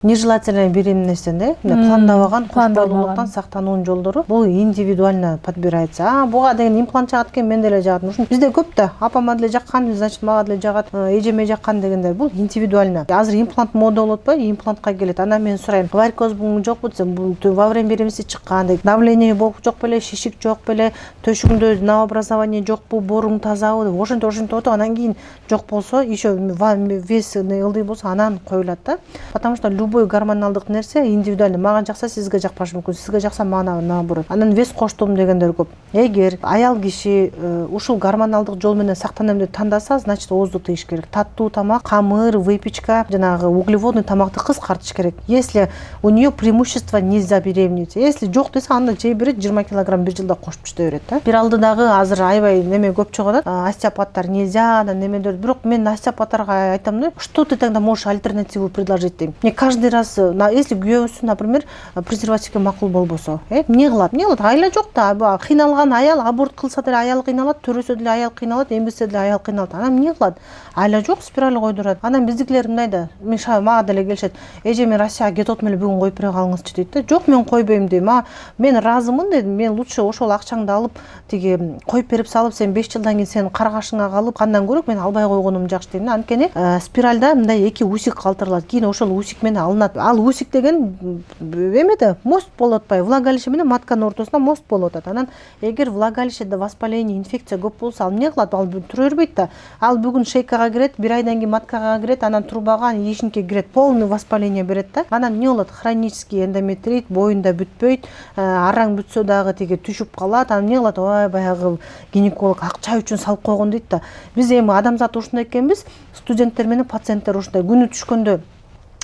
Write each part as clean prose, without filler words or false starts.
Нежелательная беременностьтен да, пландабаган кош бойлуулуктан сактануунун жолдору бул индивидуально подбирается. Буга деген имплант жагат экен, мен деле жагат. Бизде көп да, апама деле жаккан, значит мага деле жагат, эжеме жаккан дегендер. Бул индивидуально. Азыр имплант мода болуп атпайбы, имплантка келет. Анан мен сурайм, варикоз жокпу десем, бул во время беременности чыккан дейт. Давление жок беле, шишик жок беле, төшүңдө новообразование жокпу, боруң тазабы деп ошентип отуп, анан кийин жок болсо, еще вес ылдый болсо анан коюлат да. Потому что любой гормоналдык нерсе индивидуально. Мага жакса сизге жакпашы мүмкүн, сизге жакса мага наоборот. Анан вес коштум дегендер көп. Эгер аял киши ушул гормоналдык жол менен сактанам деп тандаса, значит оозду тыйыш керек. Таттуу тамак, камыр, выпечка, жанагы углеводный тамакты кыскартыш керек. Если у нее преимущество нельзя беременеть. Если жок десе, анда жей берет 20 килограмм бир жылда кошуп иштей берет да. Бир алдыдагы азыр аябай неме көп чыгып атат. Остеопаттар нельзя, немедер. Бирок мен остеопаттарга айтам да, что ты тогда можешь альтернативу предложить дейм. Мне каждый раз, если күйөөсү, например, презервативге макул болбосо, эмне кылат? Айла жок да, кыйналган аял аборт кылса деле аял кыйналат, төрөсө деле аял кыйналат, эмбесе деле аял кыйналат. Анан эмне кылат? Айла жок, спираль койдурат. Анан биздикилер мындай да, мага деле келишет, эже мен Россияга кетип атам эле, бүгүн коюп бере калыңызчы дейт да. Жок, мен койбойм дейм. Мен разымын дедим. Мен лучше ошол акчаңды алып, тиги коюп берип салып, сен 5 жылдан кийин сенин каргашыңа калып, кандан көрөк мен албай койгонум жакшы дейм да. Анткени спиральда мындай эки усик калтырылат. Кийин ошол усик менен алынат. Ал усик деген эмеде мост болуп атпайбы? Влагалище менен матканын ортосуна мост болуп атат. Анан эгер влагалищеде воспаление, инфекция көп болсо, ал эмне кылат? Ал тура бербейт да. Ал бүгүн шейкага кирет, бир айдан кийин маткага кирет, анан трубага, яичникке кирет, полный воспаление берет да. Анан эмне болот? Хронический эндометрит, боюнда бүтпөйт, араң бүтсө дагы тиги түшүп калат. Анан эмне кылат? Ой, баягы гинеколог акча үчүн салып койгон дейт да. Биз эми адамзат ушундай экенбиз, студенттер менен пациенттер ушундай. Күнү түшкөндө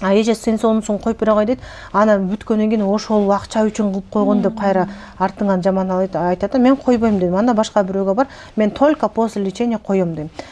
эже сен сонусун коюп бере кой дейт. Анан бүткөндөн кийин ошол акча үчүн кылып койгон деп кайра артыңан жаман айтат. Мен койбойм дедим. Анда башка бирөөгө бар. Мен только после лечения коем дедим.